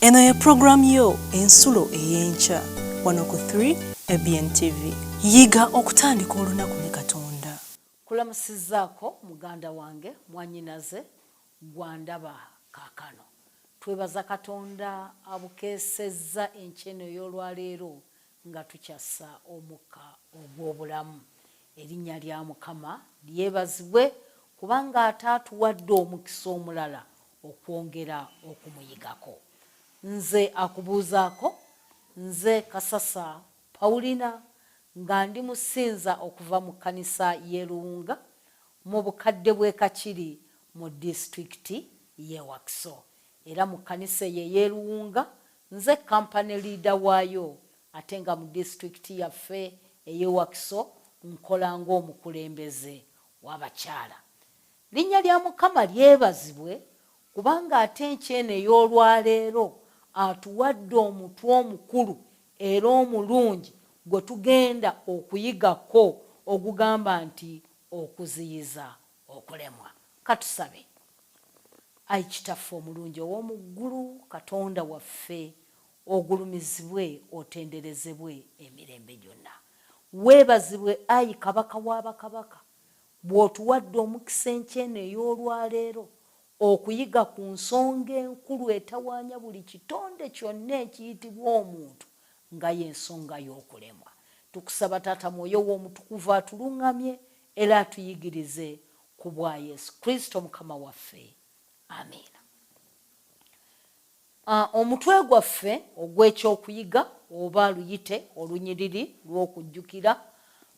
Eno ye program yo ensulo ey'enkya wano ku 3 ABN TV. Yiga okutandika olunaku ne Katonda. Kulamusizaako muganda wange mwanyinaze gwandaba kaakano. Twebaza Katonda abukeesezza enkyeno y'olwaleero nga tukyassa omukka ogw'obulamu. Erinnya lya Mukama lyebazibwe kubanga ataatuwadde omukisa omulala okwongera okumuyigako. Nze akubuuzaako, nze Kasasa Paulina nga ndi musinza okuva mu kkanisa y'e Luwunga mu bukadde bw'e Kakiri mu disitulikiti y'e Wakiso. Era mu kkanisa y'e Luwunga nze kampani liida waayo ate nga mu disitulikiti yaffe ey'e Wakiso nkola ng'omukulembeze w'abakyala. Linnya lya Mukama lyebazibwe kubanga ate enkyeno ey'olwaleero atuwadde omutwe omukulu era omulungi gwe tugenda okuyigako ogugamba nti okuziyiza okulemwa. Katusabe. Ayi Kitaffe omulungi ow'omu ggulu, Katonda waffe ogulumizibwe otenderezebwe emirembe gyonna. Weebazibwe ayi Kabaka w'abakabaka bw'otuwadde omukisa enkyeno ey'olwaleero okuyiga ku nsonga enkulu etawaanya buli kitonde kyonna ekiyitibwa omuntu nga y'ensonga y'okulemwa. Tukusaba Taata Mwoyo w'Omutukuvu atuluŋŋamye era atuyigirize ku bwa Yesu Kristo Mukama waffe. Amiina. Omutwe gwaffe ogw'ekyokuyiga oba luyite olunyiriri lw'okujjukira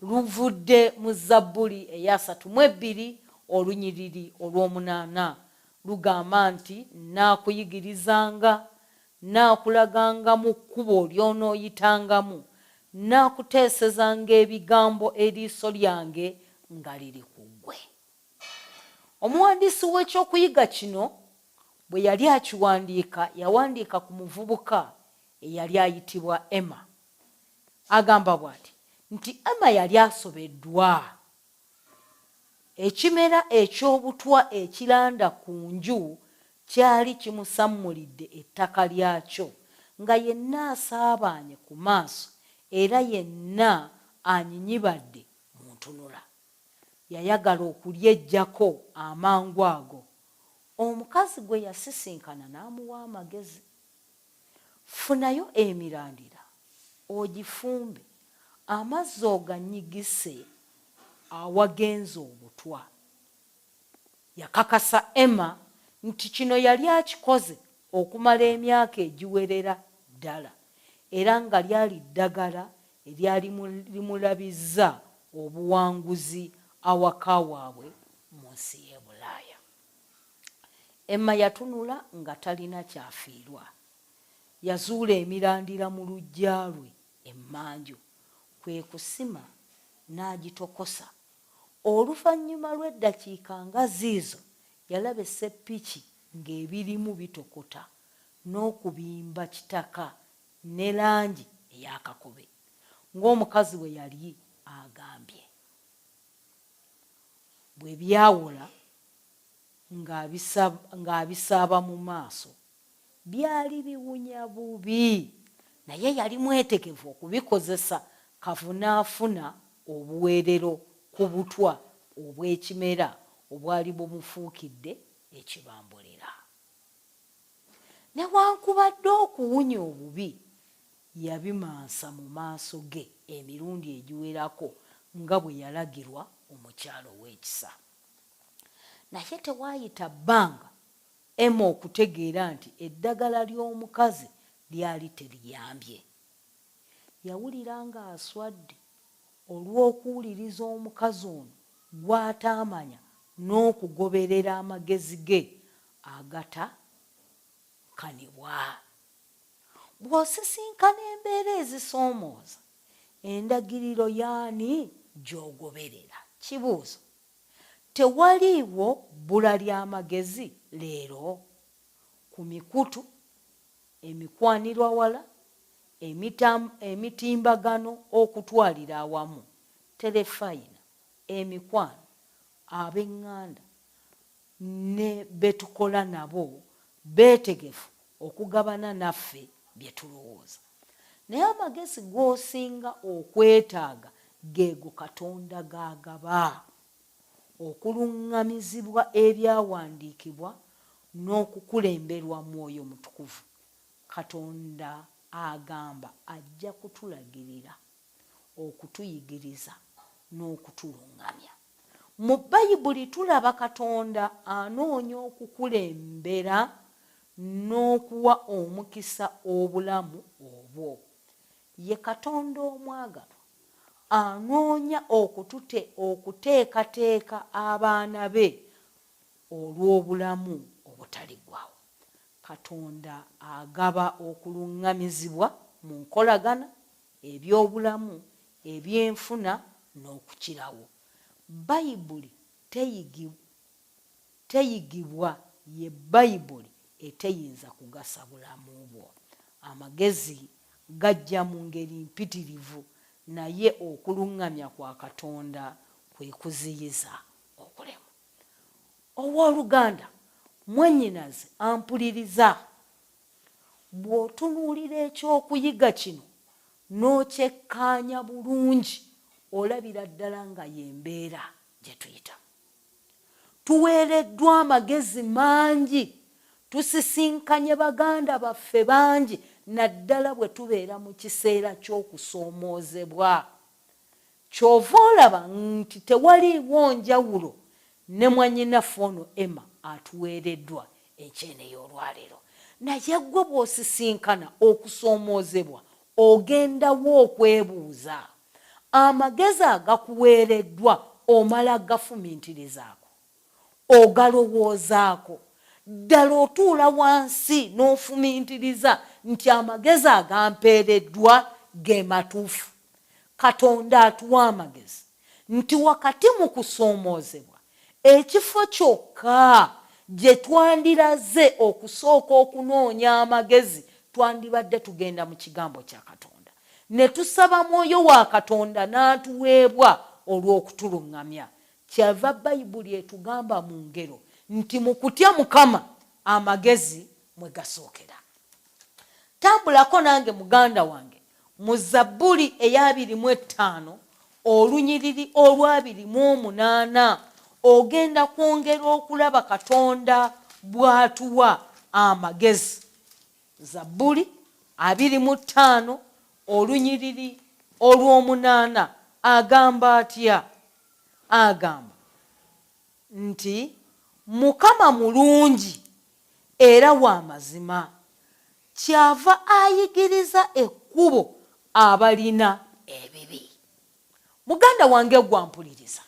luvudde mu Zabbuli eya 32 olunyiriri olw'omunaana. Lugamba nti naakuyigirizanga, naakulaganga mu kkubo ly'onooyitangamu, naakuteesezanga ebigambo eriiso lyange nga liri ku ggwe. Omuwandiisi w'ekyokuyiga kino bwe yali akiwandiika yawandiika ku muvubuka eyali ayitibwa Emma. Agamba bw'ati nti Emma yali asobeddwa. Ekimera eky'obutwa ekiranda ku nju kyali kimusammulidde ettaka lyakyo nga yenna asaabaanye ku maaso era yenna anyinyibadde mu ntunula. Yayagala okulyeggyako amangu ago. Omukazi gwe yasisinkana n'amuwa amagezi. Funayo emirandira ogifumbe, amazzi oganyigise awagenza obutwa. Yakakasa Emma nti kino yali akikoze okumala emyaka egiwerera ddala era nga lyali ddagala eryali limulabizza obuwanguzi awaka waabwe mu nsi y'e Bulaaya. Emma yatunula nga talina kyafiirwa. Yazuula emirandira mu luggya lwe emmanju, kwe kusima n'agitokosa. Oluvannyuma lw'eddakiika nga ziizo yalaba esseppiki ng'ebirimu bitokota n'okubimba kitaka ne langi ey'akakobe ng'omukazi bwe yali agambye. Bwe byawola ng'abisaaba mu maaso byali biwunya bubi, naye yali mwetegefu okubikozesa kavunaafuna obuweerero ku butwa obw'ekimera obwali bumufuukidde ekibambulira. Newankubadde okuwunya obubi yabimansa mu maaso ge emirundi egiwerako nga bwe yalagirwa omukyala ow'ekisa. Naye tewaayita bbanga Emma okutegeera nti eddagala ly'omukazi lyali teriyambye. Yawulira nga aswadde olw'okuwuliriza omukazi ono gw'ataamanya n'okugoberera amagezi ge agatakanibwa. Bw'osisinkana embeera ezisoomooza, endagiriro y'ani gy'ogoberera? Kibuuzo. Tewaliiwo bbula ly'amagezi leero ku mikutu, emikwanirwawala, emitimbagano okutwalira awamu, terefayina, emikwano, ab'eŋŋanda ne betukola nabo beetegefu okugabana naffe bye tulowooza. Naye amagezi g'osinga okwetaaga geego Katonda g'agaba: okuluŋŋamizibwa ebyawandiikibwa n'okukulemberwa Mwoyo Mutukuvu. Katonda agamba ajja kutulagirira, okutuyigiriza n'okutuluŋŋamya. Mu Bayibuli tulaba Katonda anoonya okukulembera n'okuwa omukisa obulamu obwo. Ye Katonda omwagalwa anoonya okuteekateeka abaana be olw'obulamu obutaliggwaawo. Katonda agaba okuluŋŋamizibwa mu nkolagana, ebyobulamu, ebyenfuna n'okukirawo. Bayibuli teyigibwa, ye Bayibuli eteyinza kugasa bulamu bwo. Amagezi gajja mu ngeri mpitirivu, naye okuluŋŋamya kwa Katonda kwe kuziyiza okulemwa. Owooluganda, mwennyinaze ampuliriza, bw'otunuulira ekyokuyiga kino n'okyekkaanya bulungi, olabira ddala nga y'embeera gye tuyita. Tuweereddwa amagezi mangi, tusisinkanye baganda baffe bangi, naddala bwe tubeera mu kiseera ky'okusoomoozebwa. Ky'ova olaba nti tewaliiwo njawulo ne mwannyinaffe ono Emma atuweereddwa ekyene y'olwaleero. Naye gwe bw'osisinkana okusoomoozebwa, ogendawo okwebuuza. Amagezi agakuweereddwa omala gafumintirizaako, ogalowoozaako, ddala otuula wansi n'ofumintiriza nti amagezi agampeereddwa ge matuufu. Katonda atuwa amagezi nti wakati mu kusoomoozebwa, ekifo kyokka gye twandiraze okusooka okunoonya amagezi, twandibadde tugenda mu kigambo kya Katonda ne tusaba Mwoyo wa Katonda n'atuweebwa olw'okutuluŋŋamya. Kyava Bayibuli etugamba mu ngero nti mu kutya Mukama amagezi mwe gasookera. Tambulako nange muganda wange mu Zabbuli eya 25 olunyiriri olwa 28, ogenda kwongera okulaba Katonda bw'atuwa amagezi. Zabbuli 25 olunyiriri olw'omunaana agamba atya? Agamba nti Mukama mulungi era wa mazima, kyava ayigiriza ekkubo abalina ebibi. Muganda wange gwampuliriza,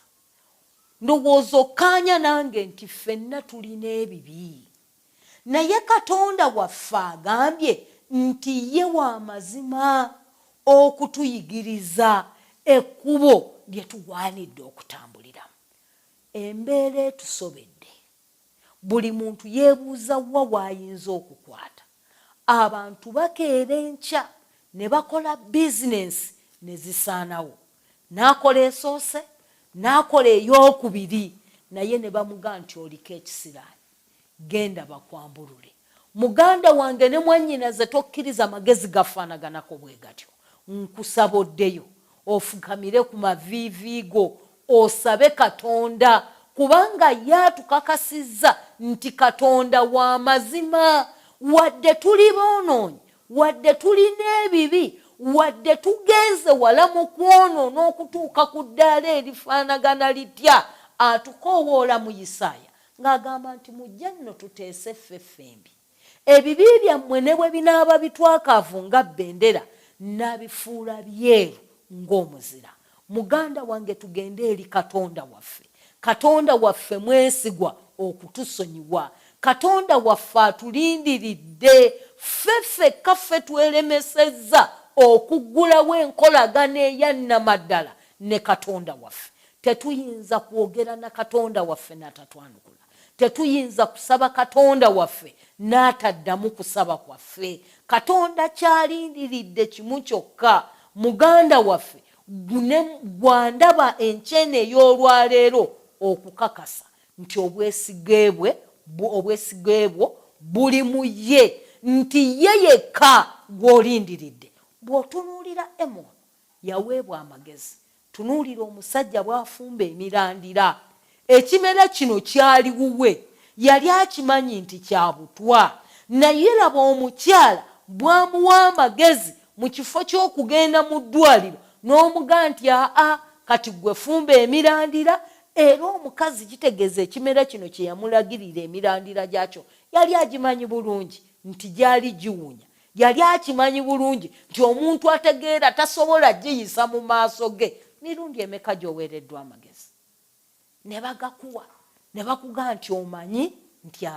ndowooza okkaanya nange nti ffenna tulina ebibi, naye Katonda waffe agambye nti ye wa mazima okutuyigiriza ekkubo lye tugwanidde okutambuliramu. Embeera etusobedde, buli muntu yeebuuza wa waayinza okukwata. Abantu bakeera enkya ne bakola bizinensi ne zisaanawo. N'akola esoose, n'akola ey'okubiri, naye ne bamugaa nti oliko ekisiraani, genda bakwambulule. Muganda wange ne mwannyinaze tokkiriza magezi gafaanaganako bwe gatyo. Nkusaba oddeyo ofukamire ku maviivi go osabe Katonda, kubanga yatukakasizza nti Katonda wa mazima. Wadde tuli boonoonyi, wadde tulina ebibi, wadde tugenze wala mu kwonoona okutuuka ku ddaala erifaanagana litya, atukoowoola mu Isaaya ng'agamba nti mujja nno tuteese ffeffe embi. Ebibi byammwe ne bwe binaaba bitwakaavu nga bbendera, nabifuula byeru ng'omuzira. Muganda wange tugende eri Katonda waffe. Katonda waffe mwesigwa okutusonyiwa. Katonda waffe atulindiridde. Ffeffe kaffe twelemesezza okuggulawo enkolagana eyannamaddala ne Katonda waffe. Tetuyinza kwogera na Katonda waffe n'atatwanukula. Tetuyinza kusaba Katonda waffe n'ataddamu kusaba kwaffe. Katonda kyalindiridde kimu kyokka. Muganda waffe gwandaba enkyene ey'olwaleero okukakasa nti obwesige bwo buli mu ye, nti ye yekka gw'olindiridde. Bw'otunuulira Emo yaweebwa amagezi, tunuulira omusajja bw'afumba emirandira. Ekimera kino kyali wuwe, yali akimanyi nti kya butwa, naye laba omukyala bw'amuwa amagezi mu kifo ky'okugenda mu ddwaliro n'omugaa nti aa kati gwe fumba emirandira. Era omukazi kitegeeza ekimera kino kye yamulagirira emirandira gyakyo yali agimanyi bulungi nti gyali giwunya. Yali akimanyi bulungi nti omuntu ategeera tasobola giyisa mu maaso ge. Mirundi emeka gy'oweereddwa amagezi ne bagakuwa ne bakugaa nti omanyi nti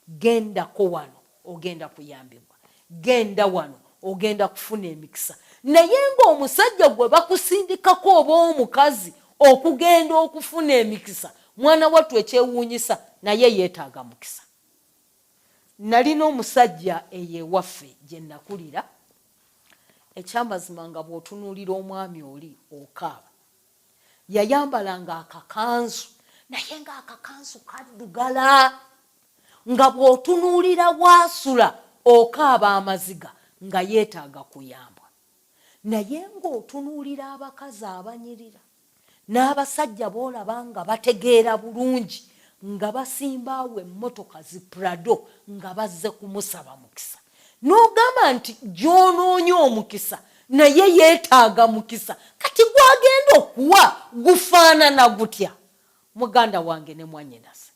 gendako wano ogenda kuyambibwa, genda wano ogenda kufuna emikisa. Naye ng'omusajja gwe bakusindikako oba omukazi okugenda okufuna emikisa, mwana wattu ekyewuunyisa naye yeetaaga mukisa. Nalina omusajja eyewaffe gye nakulira, ekyamazima nga bw'otunuulira omwami oli okaaba, yayambalanga akakanzu naye ng'akakanzu kaddugala, nga bw'otunuulira bw'asula okaaba amaziga nga yeetaaga kuyambwa. Naye ng'otunuulira abakazi abanyirira n'abasajja boolaba nga bategeera bulungi nga basimbaawo emmotoka zi Prado nga bazze kumusaba mukisa, n'ogamba nti gy'onoonya omukisa naye yeetaaga mukisa, kati gwagenda okuwa gufaanana gutya? Muganda wange ne mwannyinaze,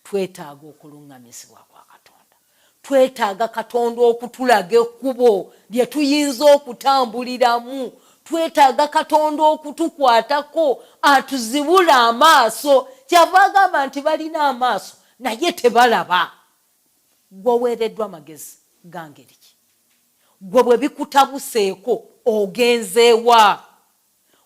twetaaga okuluŋŋamizibwa kwa Katonda. Twetaaga Katonda okutulaga ekkubo lye tuyinza okutambuliramu. Twetaaga Katonda okutukwatako atuzibula amaaso. Kyava agamba nti balina amaaso naye tebalaba. Gwe oweereddwa amagezi ga ngeri ki? Gwe bwe bikutabuseeko ogenzeewa?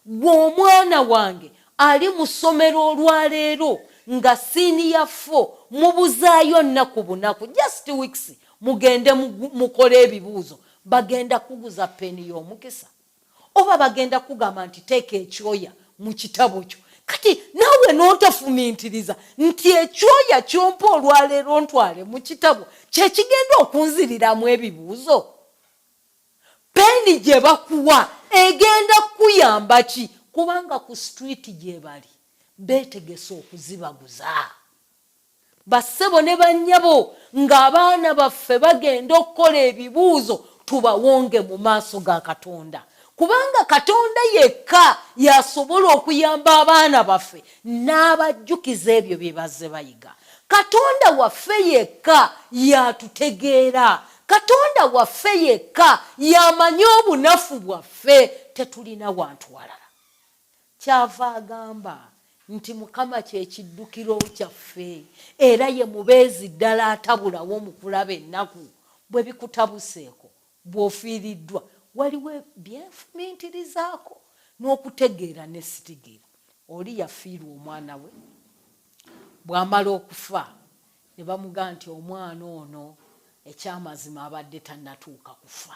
Gwe omwana wange ali mu ssomero olwaleero nga siniya 4 mubuzaayo nnaku bunaku, just weeks, mugende mukole ebibuuzo, bagenda kuguza peni y'omukisa oba bagenda kugamba nti teeka ekyoya mu kitabo kyo. Kati naawe n'otafumiintiriza nti ekyoya kyompa olwaleero ntwale mu kitabo kye kigenda okunziriramu ebibuuzo. Peni gye bakuwa egenda kuyamba ki? Kubanga ku street gye bali beetegese okuzibaguza. Bassebo ne bannyabo ng'abaana baffe bagenda okukola ebibuuzo, tubawonge mu maaso ga Katonda. Kubanga Katonda yekka yasobola okuyamba abaana baffe n'abajjukiza ebyo bye bazze bayiga. Katonda waffe yekka yatutegeera. Katonda waffe yekka yamanyi obunafu bwaffe, tetulina wantu walala. Kyava agamba nti Mukama kye kiddukiro kyaffe era ye mubeezi ddala atabulawo mu kulaba ennaku. Bwe bikutabuseeko, bw'ofiiriddwa, waliwo byenfumiintirizaako n'okutegeera ne sitigira. Oli yafiirwa omwana we, bw'amala okufa ne bamugaa nti omwana ono ekyamazima abadde tannatuuka kufa.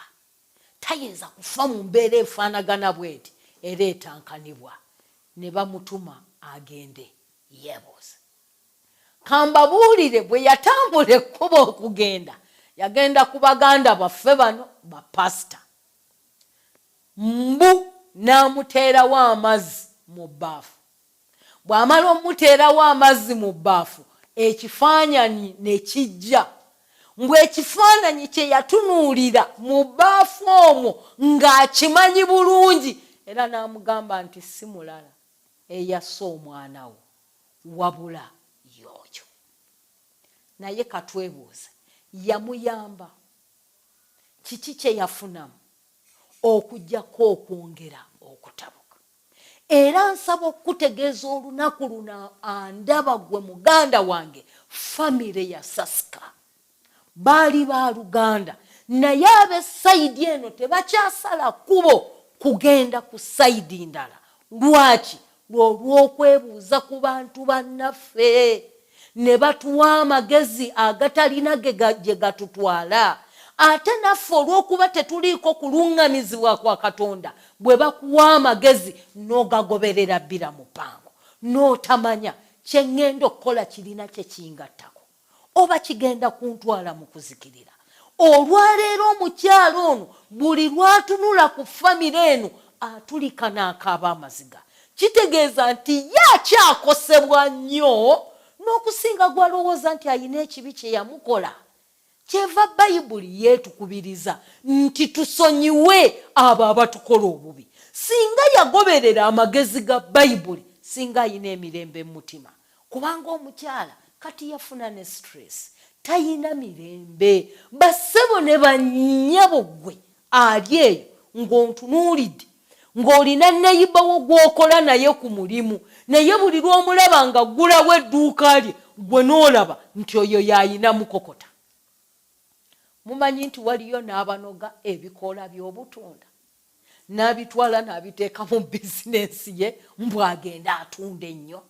Tayinza kufa mu mbeera efaanagana bweti era etankanibwa. Ne bamutuma agende yeebuuze. Kambabuulire bwe yatambula ekkubo okugenda, yagenda ku baganda baffe bano bapasita. Mbu n'amuteerawo amazzi mu bbaafu. Bw'amala omuteerawo amazzi mu bbaafu, ekifaananyi ne kijja. Mbwe ekifaananyi kye yatunuulira mu bbaafu omwo ng'akimanyi bulungi, era n'amugamba nti si mulala eyassa omwana wo wabula y'oyo. Naye katwebuuze, yamuyamba kiki kye yafunamu okuggyako okwongera okutabuka? Era nsaba okutegeeza olunaku luno andaba gwe muganda wange, famire ya Sasika baali ba Luganda, naye ab'essayidi eno tebakyasala kkubo kugenda ku sayidi ndala. Lwaki? Olw'okwebuuza ku bantu bannaffe ne batuwa amagezi agatalina gye gatutwala. Ate naffe olw'okuba tetuliiko kuluŋŋamizibwa kwa Katonda, bwe bakuwa amagezi n'ogagoberera bbira mu ppango, n'otamanya kye ŋŋenda okukola kirina kye kingattako, oba kigenda kuntwala mu kuzikirira, olwaleero omukyalo ono buli lwatunula ku famire eno atulika n'akaaba amaziga. Kitegeeza nti ye akyakosebwa nnyo n'okusinga gw'alowooza nti ayina ekibi kye yamukola. Kyeva Bayibuli yeetukubiriza nti tusonyiwe abo abatukola obubi. Singa yagoberera amagezi ga Bayibuli, singa ayina emirembe mu mutima. Kubanga omukyala kati yafuna ne stress, tayina mirembe. Bassebo ne bannyabo gwe ali eyo ng'ontunuulidde, ng'olina neyibawo gw'okola naye ku mulimu, naye buli lw'omulaba nga ggulawo edduuka lye, gwe n'olaba nti oyo y'ayina mukokota. Mumanyi nti waliyo n'abanoga ebikoola by'obutunda, n'abitwala n'abiteeka mu bizinensi ye, mbwagenda atunda ennyo.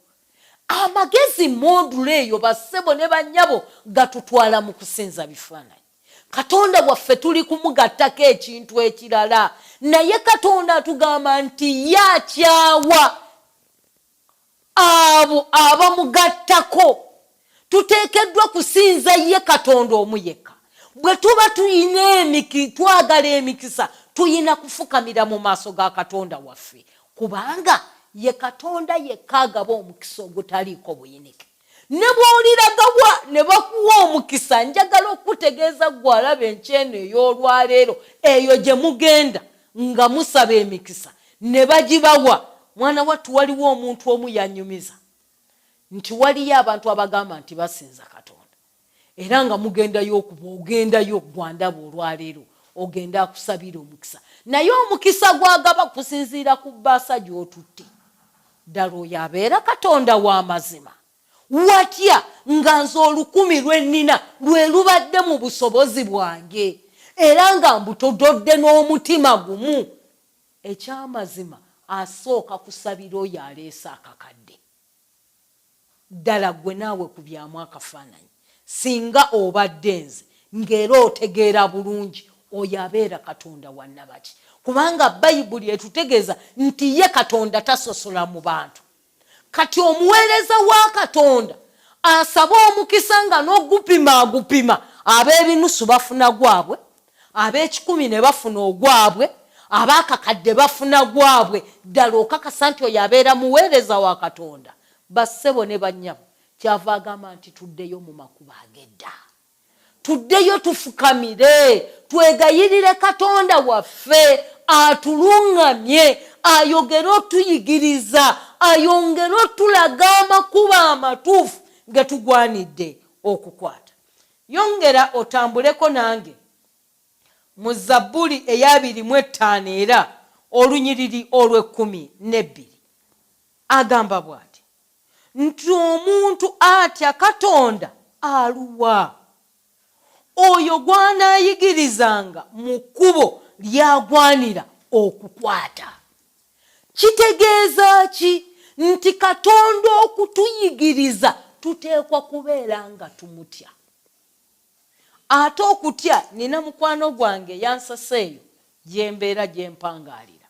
Amagezi module eyo bassebo ne bannyabo gatutwala mu kusinza bifaananyi. Katonda waffe tuli kumugattako ekintu ekirala, naye Katonda atugamba nti yakyawa abo abamugattako. Tuteekeddwa kusinza ye Katonda omu yekka. Bwe tuba twagala emikisa, tuyina kufukamira mu maaso ga Katonda waffe, kubanga ye Katonda yekka agaba omukisa ogutaliiko buyinike. Ne bw'oliragawa ne bakuwa omukisa, njagala okutegeeza gwe alaba enkyeno ey'olwaleero eyo gye mugenda nga musaba emikisa ne bagibawa. Mwana wattu waliwo omuntu omu yanyumiza nti waliyo abantu abagamba nti basinza Katonda, era nga mugendayo okuba ogendayo gwandaba olwaleero ogenda akusabira omukisa, naye omukisa gwagaba kusinziira ku bbaasa gy'otutte. Ddala oyo abeera Katonda w'amazima? Watya nga nze 1000 lwe nnina lwe lubadde mu busobozi bwange, era nga mbutododde n'omutima gumu. Ekyamazima asooka kusabira oyo aleese akakadde. Ddala gwe naawe kubyamu akafaananyi, singa obadde nze ng'era otegeera bulungi oyo abeera Katonda wa nnabaki. Kubanga Bayibuli etutegeeza nti ye Katonda tasosola mu bantu. Kati omuweereza wa Katonda asaba omukisa nga n'ogupima agupima, ab'ebinusu bafuna gwabwe, ab'ekikumi ne bafuna ogwabwe, ab'akakadde bafuna gwabwe. Ddala okakasa nti oyo abeera muweereza wa Katonda. Bassebo ne bannyabo, kyava agamba nti tuddeyo mu makubo ag'edda, tuddeyo tufukamire, twegayirire Katonda waffe atuluŋŋamye, ayogere otuyigiriza, ayongere otulaga amakubo amatuufu ge tugwanidde okukwata. Yongera otambuleko nange mu Zabbuli eya 25 era olunyiriri olw'12. Agamba bw'ati nti omuntu atya Katonda aluwa? Oyo gw'anaayigirizanga mu kkubo lyagwanira okukwata. Kitegeeza ki? Nti Katonda okutuyigiriza tuteekwa kubeera nga tumutya. Ate okutya, nina mukwano gwange yansaseeyo gye mbeera gye mpangaalira.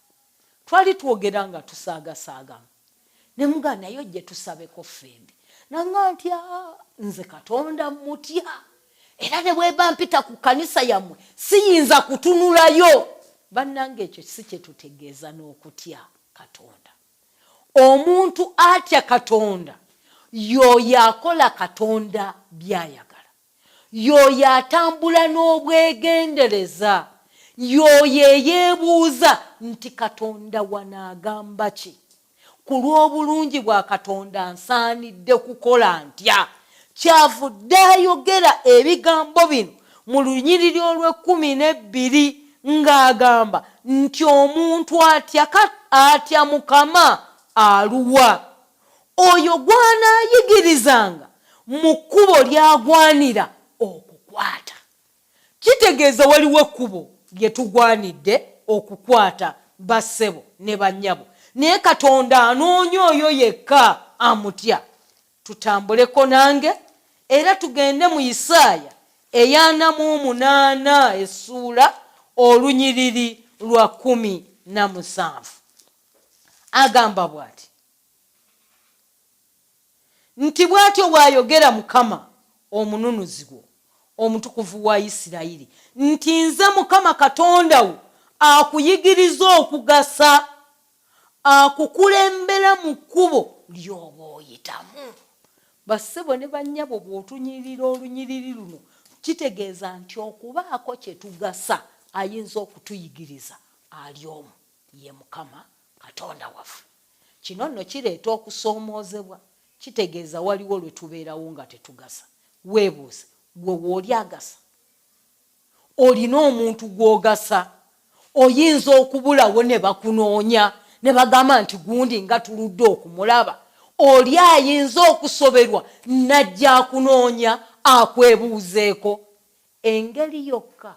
Twali twogera nga tusaagasaagamu, ne mugaa nayo gye tusabeko ffembi. Nanga nti nze Katonda mutya, era ne bweba mpita ku kanisa yammwe siyinza kutunulayo. Bannange ekyo si kye tutegeeza n'okutya Katonda. Omuntu atya Katonda y'oyo akola Katonda by'ayagala, y'oyo atambula n'obwegendereza, y'oyo eyeebuuza nti Katonda wanaagamba ki? Ku lw'obulungi bwa Katonda nsaanidde kukola ntya? Kyavudde ayogera ebigambo bino mu lunyiriri olw'12 ng'agamba nti omuntu atya Mukama aluwa? Oyo gw'anaayigirizanga mu kkubo lyagwanira okukwata. Kitegeeza waliwo ekkubo lye tugwanidde okukwata, bassebo ne bannyabo, naye Katonda anoonya oyo yekka amutya. Tutambuleko nange era tugende mu Isaaya eya 48 essuula olunyiriri lwa 17. Agamba bw'ati nti bw'atyo bw'ayogera Mukama omununuzi wo, omutukuvu wa Isirayiri nti nze Mukama Katonda wo akuyigiriza okugasa, akukulembera mu kkubo ly'oba oyitamu. Bassebo ne bannyabo bw'otunyirira olunyiriri luno kitegeeza nti okubaako kye tugasa ayinza okutuyigiriza ali omu, ye Mukama Katonda waffe. Kino nno kireeta okusoomoozebwa, kitegeeza waliwo lwe tubeerawo nga tetugasa. Weebuuze, gwe w'oli agasa? Olina omuntu gw'ogasa? Oyinza okubulawo ne bakunoonya ne bagamba nti gundi nga tuludde okumulaba. Oli ayinza okusoberwa najja akunoonya akwebuuzeeko. Engeri yokka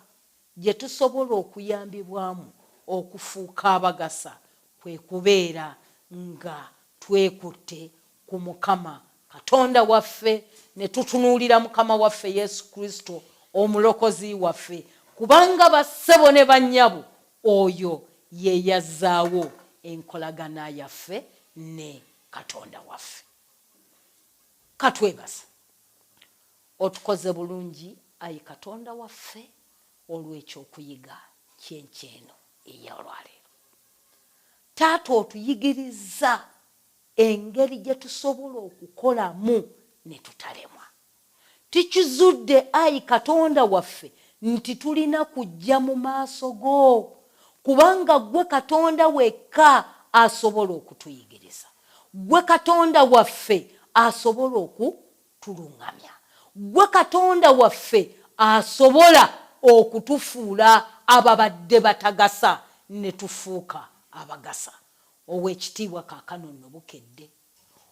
gye tusobola okuyambibwamu okufuuka abagasa kwe kubeera nga twekutte ku Mukama Katonda waffe ne tutunuulira Mukama waffe Yesu Kristo omulokozi waffe, kubanga bassebo ne bannyabo oyo ye yazzaawo enkolagana yaffe ne Katonda waffe. Katwebasa, otukoze bulungi ayi Katonda waffe olw'ekyokuyiga kyenkyeno ey'olwaleero. Taata, otuyigiriza engeri gye tusobola okukolamu ne tutalemwa. Tikizudde ayi Katonda waffe nti tulina kujja mu maaso go, kubanga gwe Katonda wekka asobola okutuyigiriza. Gwe Katonda waffe asobola okutuluŋŋamya. Gwe Katonda waffe asobola okutufuula ababadde batagasa ne tufuuka abagasa. Ow'ekitiibwa kaakano nno bukedde,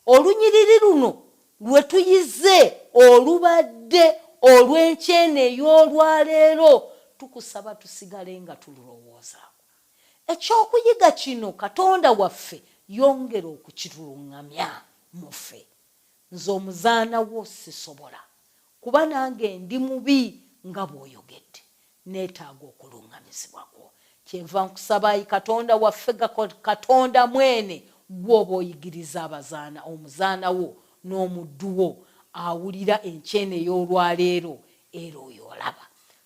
olunyiriri luno lwe tuyize olubadde olw'enkyene ey'olwaleero, tukusaba tusigale nga tululowoozaako. Ekyokuyiga kino Katonda waffe yongera okukituluŋŋamya mu ffe. Nze omuzaana wo sisobola, kuba nange ndi mubi nga bw'oyogedde, neetaaga okuluŋŋamizibwako. Kyenva nkusaba ayi Katonda waffe Katonda mwene gw'oba oyigiriza abazaana, omuzaana wo n'omuddu wo awulira enkyene ey'olwaleero era oyo olaba.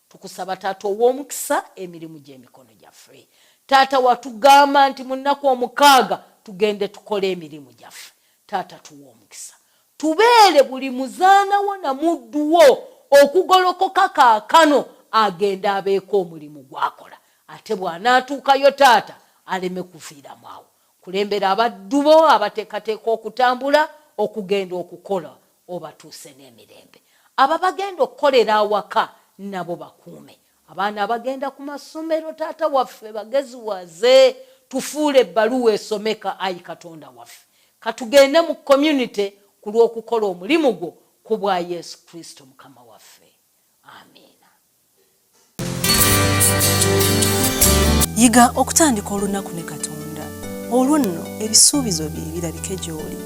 Tukusaba Taata ow'omukisa emirimu gy'emikono gyaffe. Taata, watugamba nti mu nnaku 6 tugende tukole emirimu gyaffe. Taata, tuwa omukisa, tubeere buli muzaana wo na muddu wo okugolokoka kaakano agenda abeeko omulimu gwakola, ate bw'anaatuukayo Taata aleme kufiiramu awo. Kulembera abaddu bo abateekateeka okutambula okugenda okukola, obatuuse n'emirembe. Abo bagenda okukolera awaka nabo bakuume. Abaana abagenda ku masomero Taata waffe bageziwaze, tufuule ebbaluwa esomeka ayi Katonda waffe. Katugende mu community ku lw'okukola omulimu gwo ku bwa Yesu Kristo Mukama waffe. Amiina. Yiga okutandika olunaku ne Katonda. Olwo nno ebisuubizo bye birabike gy'oli.